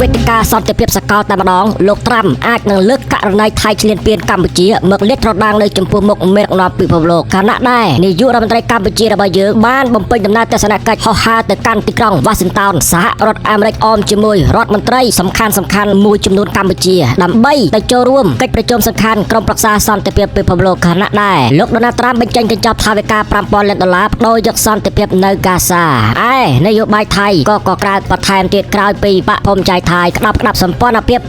វេទិកាសន្តិភាពសកលតែម្ដងលោកត្រាំអាចនឹងលើកករណីថៃឈ្លានពានកម្ពុជាមកលាតត្រដាងនៅចំពោះមុខមេដឹកនាំពិភពលោកខណៈដែរនាយករដ្ឋមន្ត្រីកម្ពុជារបស់យើងបានបំពេញដំណើរទស្សនកិច្ចហោះហើរទៅកាន់ទីក្រុងវ៉ាស៊ីនតោនសហរដ្ឋអាមេរិកអមជាមួយរដ្ឋមន្ត្រីសំខាន់មួយចំនួនកម្ពុជាដើម្បីទៅចូលរួមកិច្ចប្រជុំសំខាន់ក្រុមប្រឹក្សាសន្តិភាពពិភពលោកខណៈដែរលោកដូណាល់ត្រាំបញ្ចេញកញ្ចប់ថវិកា$5000 លានបដូរយកសន្តិភាពនៅហ្គាហ្សាឯនយោបាយថៃក៏ក្រើកបន្ថែមទៀតក្រោយពីបកភូមិใจថៃក្តាប់សម្ព័ន្ធភាព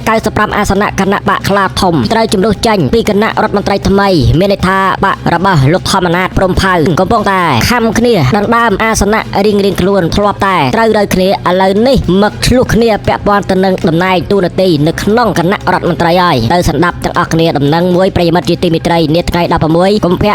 295អាសនៈគណៈបកខ្លាធំត្រូវជំរុះចេញពីគណៈរដ្ឋមន្ត្រីថ្មីមានន័យថាបករបស់លោកធម្មនាថព្រំផៅកំពុងតែខំគ្នាដណ្ដើមអាសនៈរៀងខ្លួនធ្លាប់តែត្រូវគ្នាឥឡូវនេះមកឆ្លោះគ្នាពាក់ព័ន្ធទៅនឹងតំណែងទូនាទីនៅក្នុងគណៈរដ្ឋមន្ត្រីហើយទៅសម្ដាប់ទាំងអស់គ្នាដំណឹងមួយប្រិយមិត្តជាទីមេត្រីនាថ្ងៃ16កុម្ភៈ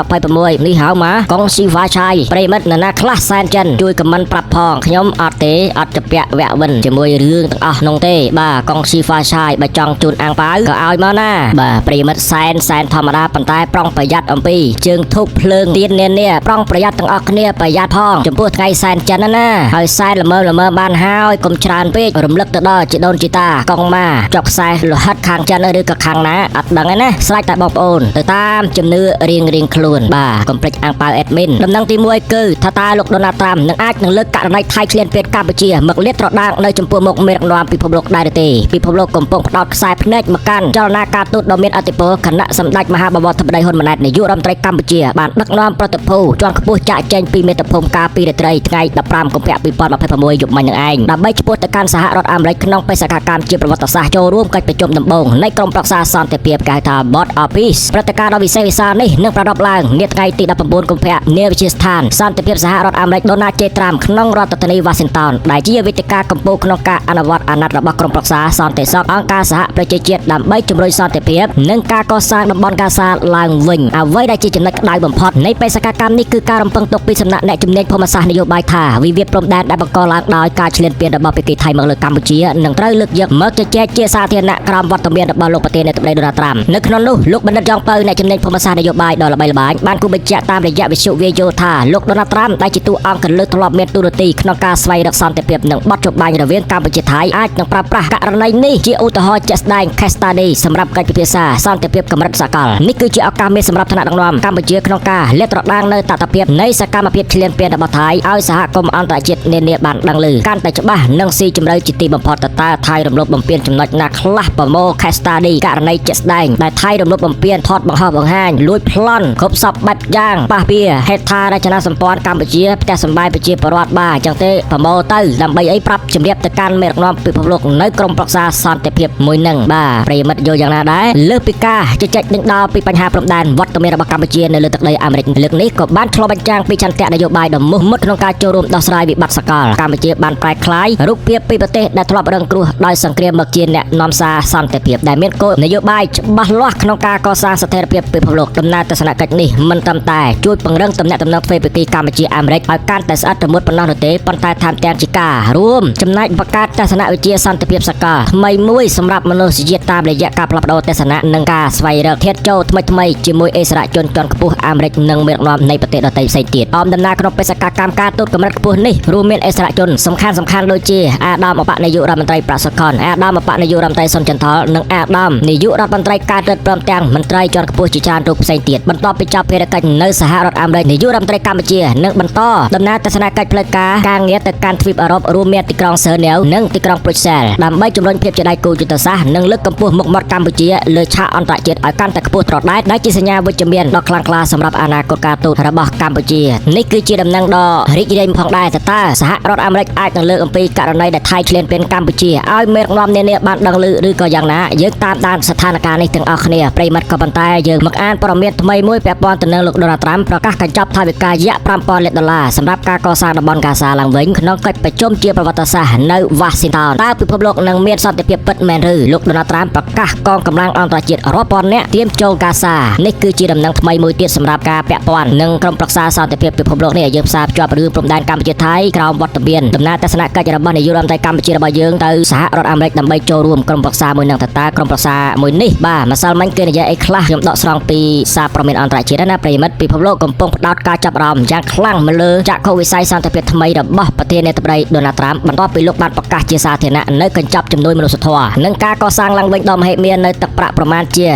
2026នេះហៅមកកងស៊ីវ៉ាឆៃប្រិយមិត្តណាខ្លះសែនចិនជួយខមមិនប្រាប់ផងខ្ញុំអត់ទេអត់ជពាក់វៈវិនជាមួយរឿងទាំងអស់នោះទេបាទកងស៊ីវ៉ាឆៃបើចង់ជូនអាំងប៉ាវក៏ឲ្យមកណាបាទប្រិយមិត្តសែនធម្មតាប៉ុន្តែប្រុងប្រយ័ត្នអំពីជើងធូបភ្លើងទៀននាប្រុងប្រយ័ត្នទាំងអស់គ្នាប្រយ័ត្នផងចំពោះថ្ងៃសែនចិនណាហើយសែនល្មើបានហើយកុំច្រើនពេករំលឹកទៅដល់ជីដូនជីតាកងម៉ាចុកខ្សែលោហិតខាងចិនឬក៏ខាងណាអត់ដឹងទេណាស្រេចតែបងប្អូនទៅតាមជំនឿរៀងខ្លួនបាទកុំភ្លេចអាំងប៉ាវអេដមីនដំណឹងទី1គឺថាតើលោកដូណាល់ត្រាំនឹងអាចនឹងលើកករណីថៃឈ្លានពានកម្ពុជាមកលាតត្រដាងនៅចំពោះមុខមេដឹកនាំពិភពលោកដែរទេពិភពលោកកំពុងផ្ដោតខ្សែភ្នែកមកកាន់ចលនាការទូតដ៏មានឥទ្ធិពលគណៈសម្ដេចមហាបវរធិបតីហ៊ុនម៉ាណែតនាយករដ្ឋមន្ត្រីកម្ពុជាបានដឹកនាំប្រតិភូជាន់ខ្ពស់ចាក់ចែងពីមាតុភូមិការពីរាត្រីថ្ងៃ15កុម្ភៈ2026យប់មិញនឹងឯងដើម្បីឆ្ពោះទៅកាន់សហរដ្ឋអាមេរិកក្នុងបេសកកម្មជាប្រវត្តិសាស្ត្រចូលរួមកិច្ចប្រជុំដំបូងនៃក្រុមប្រឹក្សាសន្តិភាពគេហៅថា Board of Peace ព្រឹត្តិការណ៍ដ៏វិសេសវិសាលនេះនឹងប្រារព្ធឡើងនាថ្ងៃទី19កុម្ភៈនាវិទ្យាស្ថានសន្តិភាពសហរដ្ឋអាមេរិក Donald J. Trump ក្នុងរដ្ឋធានី Washington ដែលជាវេទិកាកម្ពុជាក្នុងការអនុវត្តអាណត្តិរបស់ក្រុមប្រឹក្សាសន្តិសុខអង្គការសហប្រជាជាតិដើម្បីជំរុញសន្តិភាពនិងការកសាងតំបន់ហ្គាហ្សាឡើងវិញអ្វីដែលជាចំណុចក្តៅបំផុតនៃបេសកកម្មនេះគឺការរំពឹងទុកពីសំណាក់អ្នកជំនាញភូមិសាស្ត្រនយោបាយថាវិវាទព្រំដែនដែលបង្កឡើងដោយការឈ្លានពានរបស់ភាគីថៃមកលើកម្ពុជានឹងត្រូវលើកយកមកជជែកជាសាធារណៈក្រោមវត្តមានរបស់លោកប្រធានាធិបតីដូណាល់ត្រាំនៅក្នុងនោះលោកបណ្ឌិតយ៉ងពៅអ្នកជំនាញភូមិសាស្ត្រនយោបាយដ៏ល្បីល្បាញបានគូបញ្ជាក់តាមរយៈវិទ្យុវីដេអូថាលោកដូណាល់ត្រាំដែលជាតួអង្គកលើកធ្លាប់មានតួនាទីក្នុងការស្វែងរកសន្តិភាពនិងបទចុះបាញ់រវាងកម្ពុជាថៃអាចនឹងប្រើប្រាស់ករណីនេះជាឧទាហរណ៍ជាក់ស្ដែង case study សម្រាប់កិច្ចពិភាក្សាសន្តិភាពកម្រិតសកលនេះគឺជាឱកាសមានសម្រាប់ថ្នាក់ដឹកនាំកម្ពុជាក្នុងការលាតត្រដាងនៅតថភាពនៃសកម្មភាពឈ្លានពានរបស់ថៃឲ្យសហគមន៍អន្តរជាតិនានាបានដឹងឮកាន់តែច្បាស់និងស៊ីជម្រៅជាទីបំផុតតើថៃរំលោភបំពានចំណុចណាខ្លះប្រមូល case study ករណីជាក់ស្ដែងដែលថៃរំលោភបំពានថតបង្ហោះបង្ហាញលួចប្លន់គ្រប់សពបែបយ៉ាងប៉ះពាល់ហេដ្ឋារចនាសម្ព័ន្ធកម្ពុជាផ្ទះសម្បែងប្រជាពលរដ្ឋបាទអញ្ចឹងទេប្រមូលទៅដើម្បីអីប្រាប់ជំរាបទៅកាន់មេដឹកនាំពិភពលោកនៅក្រុមប្រឹក្សាសន្តិភាពមួយនឹងបាទប្រិយមិត្តយល់យ៉ាងណាដែរលើសពីការជជែកដេញដោលពីបញ្ហាព្រំដែនវត្តមានរបស់កម្ពុជានៅលើទឹកដីអាមេរិកលើកនេះក៏បានឆ្លុះបញ្ចាំងពីឆន្ទៈនយោបាយដ៏មោះមុតក្នុងការចូលរួមដោះស្រាយវិបត្តិសកលកម្ពុជាបានប្រែក្លាយរូបភាពពីប្រទេសដែលធ្លាប់រងគ្រោះដោយសង្គ្រាមមកជាអ្នកនាំសារសន្តិភាពដែលមានគោលនយោបាយច្បាស់លាស់ក្នុងការកសាងស្ថិរភាពពិភពលោកដំណើរទស្សនកិច្ចនេះមិនត្រឹមតែជួយពង្រឹងទំនាក់ទំនងទ្វេភាគីកម្ពុជាអាមេរិកឲ្យកាន់តែស្អិតរមួតប៉ុណ្ណោះទេប៉ុន្តែថែមទាំងជាការរួមចំណែកបង្កើតទស្សនវិជ្ជាសន្តិភាពសកលថ្មីមួយសម្រាប់មនុស្សជាតិតាមរយៈការផ្លាស់ប្ដូរទស្សនៈនិងការស្វែងរកធាតុចូលថ្មីជាមួយអិសរាជជនជាន់ខ្ពស់អាមេរិកនិងមេដឹកនាំនៃប្រទេសដទៃផ្សេងទៀតអមដំណើរក្នុងបេសកកម្មការទូតកម្រិតខ្ពស់នេះរួមមានអិសរាជជនសំខាន់ដូចជាអាដាមឧបនាយករដ្ឋមន្ត្រីប្រាក់សុខុនអាដាមឧបនាយករដ្ឋមន្ត្រីសុនចន្ទថលនិងអាដាមនាយករដ្ឋមន្ត្រីការទូតព្រមទាំងមន្ត្រីជាន់ខ្ពស់ជាច្រើនរូបផ្សេងទៀតបន្ទាប់ពីចប់ភារកិច្ចនៅសហរដ្ឋអាមេរិកនាយករដ្ឋមន្ត្រីកម្ពុជានឹងបន្តដំណើរទស្សនកិច្ចផ្លូវការងារទៅកាន់ទ្វីបអឺរ៉ុបរួមមានទីក្រុងសឺណែវនិងទីក្រុងព្រុយសែលដើម្បីជំរុញភាពជាដៃគូយុទ្ធសាស្ត្រនិងលើកកម្ពស់មុខមាត់កម្ពុជាលើឆាកអន្តរជាតិឲ្យកាន់តែខ្ពស់ត្រដែតដែលជាសញ្ញាវិជ្ជមានដ៏ខ្លាំងក្លាសម្រាប់អនាគតការទូតរបស់កម្ពុជានេះគឺជាដំណឹងដ៏រីករាយផងដែរតើសហរដ្ឋអាមេរិកអាចនឹងលើកអំពីករណីដែលថៃឈ្លានពានកម្ពុជាឲ្យមេដឹកនាំនានាបានដឹងឮឬក៏យ៉ាងណាយើងតាមដានស្ថានភាពនេះទាំងអស់គ្នាប្រិយមិត្តក៏ប៉ុន្តែយើងមកអានព័ត៌មានថ្មីមួយពាក់ព័ន្ធទៅនឹងលោកដូណាល់ត្រាំប្រកាសកញ្ចប់ថវិកាយៈ$5000 លានសម្រាប់ការកសាងតំបន់ហ្គាហ្សាឡើងវិញក្នុងកិច្ចប្រជុំជាប្រវត្តិសាស្ត្រនៅ Washington តើពិភពលោកនឹងមានសន្តិភាពពិតមែនឬលោកដូណាល់ត្រាំប្រកាសកងកម្លាំងអន្តរជាតិរាប់ពាន់នាក់ត្រៀមចូលហ្គាហ្សានេះគឺជាដំណឹងថ្មីមួយទៀតសម្រាប់ការពាក់ព័ន្ធនឹងក្រុមប្រឹក្សាសន្តិភាពពិភពលោកនេះយើងផ្សារភ្ជាប់រឿងព្រំដែនកម្ពុជាថៃក្រោមវត្តមានដំណើរទស្សនកិច្ចរបស់នាយករដ្ឋមន្ត្រីកម្ពុជារបស់យើងទៅសហរដ្ឋអាមេរិកដើម្បីចូលរួមក្រុមប្រឹក្សាមួយនឹងតើក្រុមប្រឹក្សាមួយនេះបាទម្សិលមិញគេនិយាយអីខ្លះខ្ញុំដកស្រង់ពីសារព័ត៌មានអន្តរជាតិណាប្រិយមិត្តពិភពលោកកំពុងផ្ដោតការចាប់អារម្មណ៍យ៉ាងខ្លាំងមកលើចក្ខុវិស័យសន្តិភាពថ្មីរបស់ប្រធានាធិបតីដូណាល់ត្រាំបន្ទាប់ពីលោកបានប្រ ប្រកាសជាសាធារណៈនៅកញ្ចប់ជំនួយមនុស្សធម៌និងការកសាងឡើងវិញដ៏មហិមានៅទឹកប្រាក់ប្រមាណជា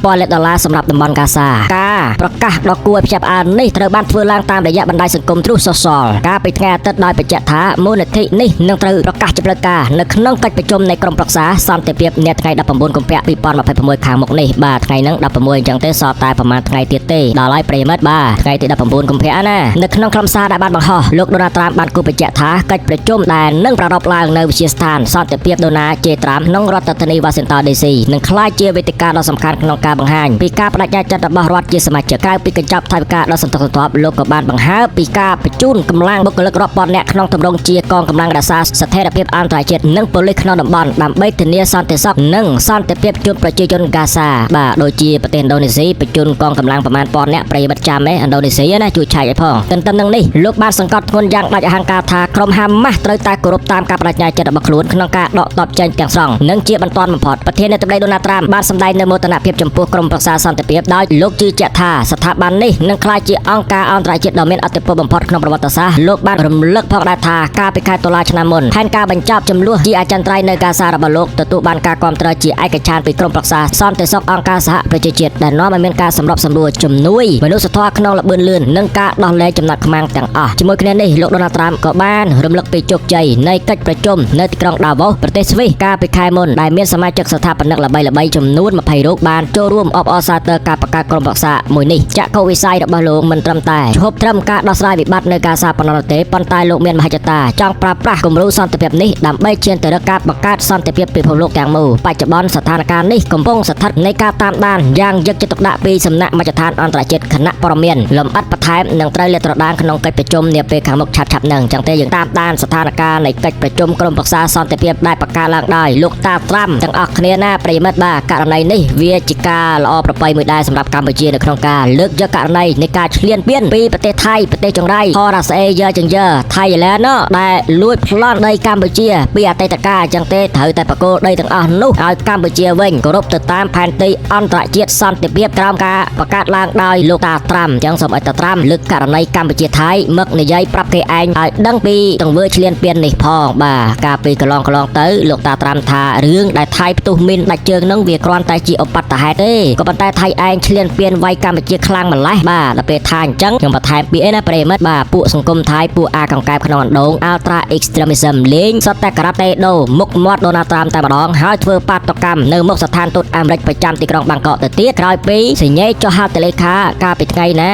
$5000,000សម្រាប់តំបន់កាសាការប្រកាសដ៏គួរឲ្យភ្ជាប់អាននេះត្រូវបានធ្វើឡើងតាមរយៈបណ្ដាញសង្គម Truth Social កាលពីថ្ងៃអាទិត្យដោយបញ្ជាក់ថាមូលនិធិនេះនឹងត្រូវប្រកាសជាផ្លូវការនៅក្នុងកិច្ចប្រជុំនៃក្រុមប្រឹក្សាសន្តិភាពនាថ្ងៃ19 កុម្ភៈ 2026ខាងមុខនេះបាទថ្ងៃហ្នឹង16អញ្ចឹងទេសល់តែប្រហែលថ្ងៃទៀតទេដល់ហើយប្រិយមិត្តបាទថ្ងៃទី19 កុម្ភៈណានៅក្នុងខ្លឹមសារដែលបានបង្ហោះលោកដូណាល់ត្រាំបានគូបញ្ជាក់ថាកិច្ចប្រជុំដែលនឹងប្រារព្ធឡើងនៅវិទ្យាស្ថានសន្តិភាពដូណាជេត្រាំក្នុងរដ្ឋធានី Washington DC នឹងក្លាយជាវេទិកាដ៏សំខាន់ក្នុងការបង្ហាញពីការបដិញ្ញាចិត្តរបស់រដ្ឋជាសមាជិកក្រៅពីកញ្ចប់ថវិកាដ៏សន្ធឹកសន្ធាប់លោកក៏បានបង្ហើបពីការបញ្ជូនកម្លាំងបុគ្គលិករាប់ពាន់នាក់ក្នុងទម្រង់ជាកងកម្លាំងរក្សាស្ថិរភាពអន្តរជាតិនិងប៉ូលីសក្នុងតំបន់ដើម្បីធានាសន្តិសុខនិងសន្តិភាពជូនប្រជាជនកាសាបាទដូចជាប្រទេសឥណ្ឌូនេស៊ីបញ្ជូនកងកម្លាំងប្រមាណ1000នាក់ប្រិយមិត្តចាំឥណ្ឌូនេស៊ីណាជួយឆែកឲ្យផងទន្ទឹមនឹងនេះលោកបានសង្កត់ធ្ងន់យ៉ាងដាច់អហង្ការថាក្រុមហាម៉ាស់ត្រូវតែគោរពតាមការបដិញ្ញាចិត្តរបស់ខ្លួនក្នុងការដកទ័ពចេញទាំងស្រុងនិងជាបន្តបំផុតប្រធានាធិបតីដូណាល់ត្រាំបានសម្ដែងនូវមោទនភាពចំពោះក្រុមប្រឹក្សាសន្តិភាពដោយលោកជឿជាក់ថាស្ថាប័ននេះនឹងក្លាយជាអង្គការអន្តរជាតិដ៏មានឥទ្ធិពលបំផុតក្នុងប្រវត្តិសាស្ត្រលោកបានរំលឹកផងដែរថាកាលពីខែតុលាឆ្នាំមុនផែនការបញ្ចប់ចំនួនជាអចិន្ត្រៃយ៍នៅកាសារបស់លោកទទួលបានការគាំទ្រជាឯកច្ឆន្ទពីក្រុមប្រឹក្សាសន្តិសុខអង្គការសហប្រជាជាតិដែលនាំឲ្យមានការសម្របសម្រួលជំនួយមនុស្សធម៌ក្នុងល្បឿនលឿននិងការដោះលែងចំណាត់ខ្មាំងទាំងអស់ជាមួយគ្នានេះលោកដូណាល់ត្រាំក៏បានរំលឹកពីជោគជ័យនៃកិច្ចប្រជុំនៅទីក្រុងដាវ៉ូសប្រទេសស្វីសកាលពីខែមុនដែលមានសមាជិកស្ថាបនិកល្បីៗចំនួន20រូបបានចូលរួមអបអរសាទរការបង្កើតក្រុមប្រឹក្សាមួយនេះចក្ខុវិស័យរបស់លោកមិនត្រឹមតែឈប់ត្រឹមការដោះស្រាយវិបត្តិនៅកាសាប៉ុណ្ណោះទេប៉ុន្តែលោកមានមហិច្ឆតាចង់ប្រើប្រាស់គំរូសន្តិភាពនេះដើម្បីឈានទៅរកការបង្កើតសន្តិភាពពិភពលោកទាំងមូលបច្ចុប្បន្នស្ថានភាពនេះកំពុងស្ថិតនៃការតាមដានយ៉ាងយកចិត្តទុកដាក់ពីសំណាក់មជ្ឈដ្ឋានអន្តរជាតិគណៈព័ត៌មានលំអិតបន្ថែមនឹងត្រូវលាតត្រដាងក្នុងកិច្ចប្រជុំនាពេលខាងមុខឆាប់ៗនឹងអញ្ចឹងទេយើងតាមដានស្ថានភាពនៃកិច្ចប្រជុំក្រុមប្រឹក្សាសន្តិភាពដែលបង្កើតឡើងដោយលោកតាត្រាំទាំងអស់គ្នាណាប្រិយមិត្តបាទករណីនេះវាជាការល្អប្រពៃមួយដែរសម្រាប់កម្ពុជានៅក្នុងការលើកយកករណីនៃការឈ្លានពានពីប្រទេសថៃប្រទេសចង្រៃហរ៉ាស្អេយើចឹងយើថៃឡែនដែលលួចប្លន់ដីកម្ពុជាពីអតីតកាលអញ្ចឹងទេត្រូវតែបកគោដីទាំងអស់នោះឲ្យកម្ពុជាវិញគោរពទៅតាមផែនទីអន្តរជាតិសន្តិភាពក្រោមការបង្កើតឡើងដោយលោកតាត្រាំអញ្ចឹងសូមឲ្យតាត្រាំលើកករណីកម្ពុជាថៃមកនិយាយប្រាប់គេឯងឲ្យដឹងពីទង្វើឈ្លានពាននេះផងបាទកាលពីកន្លងទៅលោកតាត្រាំថារឿងដែលថៃផ្ទុះមីនដាច់ជើងនឹងវាគ្រាន់តែជាឧបទ្ទហេតុទេក៏ប៉ុន្តែថៃឯងឈ្លានពានវាយកម្ពុជាខ្លាំងម្ល៉េះបាទដល់ពេលថាអញ្ចឹងខ្ញុំបន្ថែមពីអីណាប្រិយមិត្តបាទពួកសង្គមថៃពួកអាកង្កែបក្នុងអណ្ដូង Ultra Extremism លេងសុទ្ធតែការ៉ាតេដូមុខមាត់ដូណាល់ត្រាំតែម្ដងហើយធ្វើបាតុកម្មនៅមុខស្ថានទូតអាមេរិកប្រចាំទីក្រុងបាងកកទៅទៀតក្រោយពីសញ្ញេចុះហត្ថលេខាកាលពីថ្ងៃណា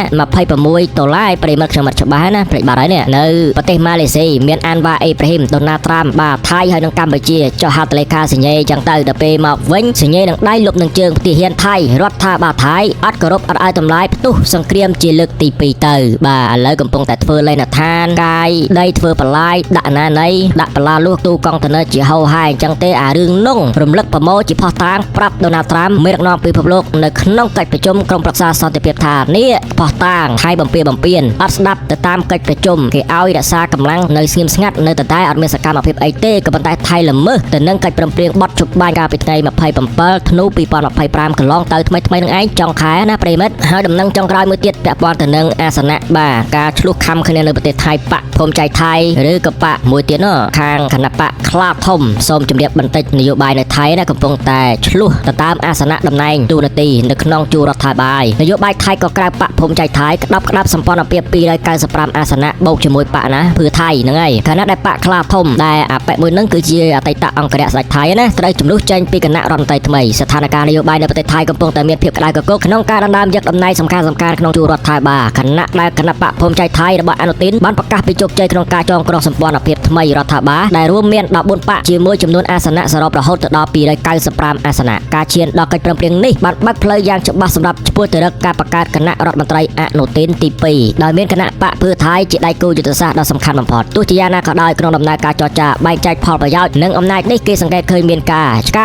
$26ប្រិយមិត្តខ្ញុំមិនច្បាស់ណាប្រិយបាត់ហើយនេះនៅប្រទេសម៉ាឡេស៊ីមានអានវ៉ាអេប្រាហ៊ីមដូណាល់ត្រាំបាទថៃហើយនិងកម្ពុជាចុះហត្ថលេខាសញ្ញេចឹងទៅដល់ពេលមកវិញសញ្ញេនឹងដៃលុបនឹងជើងទាហានថៃរដ្ឋាភិបាលថៃអត់គោរពអត់ឲ្យតម្លៃផ្ទុះសង្គ្រាមជាលើកទី2ទៅបាទឥឡូវកំពុងតែធ្វើលេនឋានកាយដីធ្វើបន្លាយដាក់អនាណ័យដាក់បន្លាលួសទូកុងតឺន័រជាហោហាយអញ្ចឹងទេអារឿងនោះរំលឹកប្រមូលជាផុសតាងប្រាប់ដូណាល់ត្រាំមេដឹកនាំពិភពលោកនៅក្នុងកិច្ចប្រជុំក្រុមប្រឹក្សាសន្តិភាពថានេះផុសតាងថៃបំពេបំពេញអត់ស្ដាប់ទៅតាមកិច្ចប្រជុំគេឲ្យរក្សាកម្លាំងនៅស្ងៀមស្ងាត់នៅតែអត់មានសកម្មភាពអីទេក៏ប៉ុន្តែថៃល្មើសទៅនឹងកិច្ចព្រមព្រៀងបត់ជប់បាញ់កាលពីថ្ងៃ27ធ្នូ2025កន្លងទៅថ្មីនឹងឯងចុងខែណាប្រិមិត្តហើយដំណឹងចុងក្រោយមួយទៀតពាក់ព័ន្ធទៅនឹងអាសនៈបាទការឆ្លោះខំគ្នានៅប្រទេសថៃបកភូមិចៃថៃឬក៏បកមួយទៀតខាងគណៈបកខ្លាធំសូមជម្រាបបន្តិចនយោបាយនៅថៃណាកំពុងតែឆ្លោះទៅតាមអាសនៈតំណែងទូនាទីនៅក្នុងជួររដ្ឋាភិបាលនយោបាយថៃក៏ក្រៅបកភូមិចៃថៃក្តាប់សម្ព័ន្ធភាព295អាសនៈបូកជាមួយបកណាភឿថៃហ្នឹងហើយខណៈដែលបកខ្លាធំដែលអាប៉ែមួយហ្នឹងគឺជាអតីតអង្គរៈស្ដេចថៃណាត្រូវជំនួសចេញពីគណៈរដ្ឋមន្ត្រីថ្មីស្ថានភាពនយោបាយនៅប្រទេសថៃកំពុងតែមានភាពក្តៅកគុកក្នុងការដណ្ដើមយកតំណែងសំខាន់ក្នុងជួររដ្ឋាភិបាលគណៈដែលគណៈបកភូមិចៃថៃរបស់អនុទានបានប្រកាសពីជោគជ័យក្នុងការចងក្រងសម្ព័ន្ធភាពថ្មីរដ្ឋាភិបាលដែលរួមមាន14បកជាមួយចំនួនអាសនៈសរុបរហូតទៅដល់295អាសនៈការឈានដល់កិច្ចព្រមព្រៀងនេះបានបើកផ្លូវយ៉ាងច្បាស់សម្រាប់ឆ្ពោះទៅរកការបង្កើតគណៈរដ្ឋមន្ត្រីអនុទានទី2ដោយមានគណៈបកភឿថៃជាដៃគូយុទ្ធសាស្ត្រដ៏សំខាន់បំផុតទោះជាយ៉ាងណាក៏ដោយក្នុងដំណើរការចរចាបែងចែកផលប្រយោជន៍និងអំណាចនេះគេសង្កេតឃើញមានការឆ្ក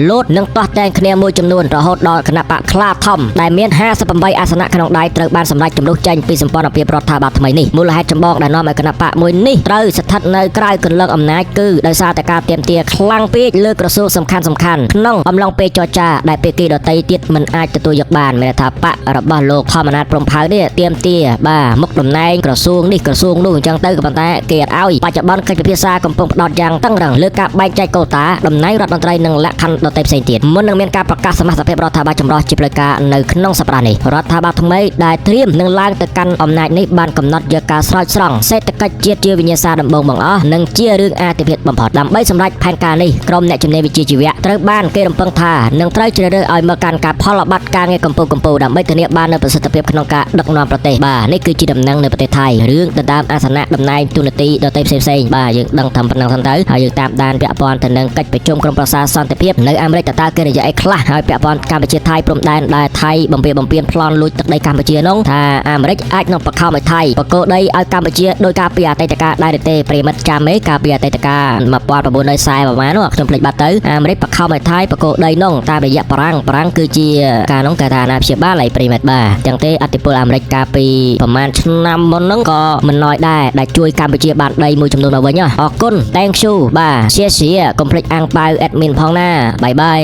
ាលោតនិងទាស់តែងគ្នាមួយចំនួនរហូតដល់គណៈបកខ្លាធំដែលមាន58អាសនៈក្នុងដៃត្រូវបានសម្រេចជំនួសចេញពីសម្ព័ន្ធភាពរដ្ឋាភិបាលថ្មីនេះមូលហេតុចម្បងដែលនាំឲ្យគណៈបកមួយនេះត្រូវស្ថិតនៅក្រៅគន្លងអំណាចគឺដោយសារតែការទាមទារខ្លាំងពេកលើក្រសួងសំខាន់ក្នុងអំឡុងពេលចរចាដែលភាគីដទៃទៀតមិនអាចទទួលយកបានមានថាបករបស់លោកធម្មនាថព្រំផៅនេះទាមទារបាទមុខតំណែងក្រសួងនេះក្រសួងនោះអញ្ចឹងទៅក៏ប៉ុន្តែគេអត់ឲ្យបច្ចុប្បន្នកិច្ចពិភាក្សាកំពុងផ្ដោត តយ៉ាងតឹងរ៉ឹងលើការបែងចែកកូតាតំណែងរដ្ឋមន្ត្រីនិងលក្ខខណ្ឌដទៃផ្សេងទៀតមុននឹងមានការប្រកាសសមាជិករដ្ឋាភិបាលចម្រុះជាផ្លូវការនៅក្នុងសប្តាហ៍នេះរដ្ឋាភិបាលថ្មីដែលត្រៀមនឹងឡើងទៅកាន់អំណាចនេះបានកំណត់យកការស្រោចស្រង់សេដ្ឋកិច្ចជាតិជាវិញ្ញាសាដំបូងបង្អស់និងជារឿងអាទិភាពបំផុតដើម្បីសម្រេចផែនការនេះក្រុមអ្នកជំនាញវិជ្ជាជីវៈត្រូវបានគេរំពឹងថានឹងត្រូវជ្រើសរើសឲ្យមកកាន់ការផលបត្តិការងារកម្ពុជាដើម្បីធានាបាននូវប្រសិទ្ធភាពក្នុងការដឹកនាំប្រទេសបាទនេះគឺជាដំណឹងនៅប្រទេសថៃរឿងដណ្ដើមអាសនៈតំណែងទូនាទីដទៃផ្សេងៗបាទយើងដឹងថាប៉ុណ្ណឹងសិនទៅហើយយើងតាមដានពាក់ព័ន្ធទៅនឹងកិច្ចប្រជុំក្រុមប្រឹក្សាសន្តិភាពនៅអាមេរិកតើគេនិយាយអីខ្លះហើយពាក់ព័ន្ធកម្ពុជាថៃព្រំដែនដែលថៃបំពេញប្លន់លួចទឹកដីកម្ពុជានោះថាអាមេរិកអាចនឹងបខំឲ្យថៃបកគោដីឲ្យកម្ពុជាដោយការពីអតីតកាលដែរទេប្រិមិត្តចាំមេការពីអតីតកាល1940ប្រហែលនោះខ្ញុំភ្លេចបាត់ទៅអាមេរិកបខំឲ្យថៃបកគោដីនោះតាមរយៈបារាំងគឺជាការនោះគេថាអាណាព្យាបាលឲ្យប្រិមិត្តបាទចឹងទេអធិពលអាមេរិកកាលពីប្រហែលឆ្នាំមុននោះក៏មិនណយដែរដែលជួយកម្ពុជាបានដីមួយចំនួនមកវិញអរគុណ thank you បាទជាកុំភ្លេចអាំងប៉ាវ admin ផងណាបាយបាយ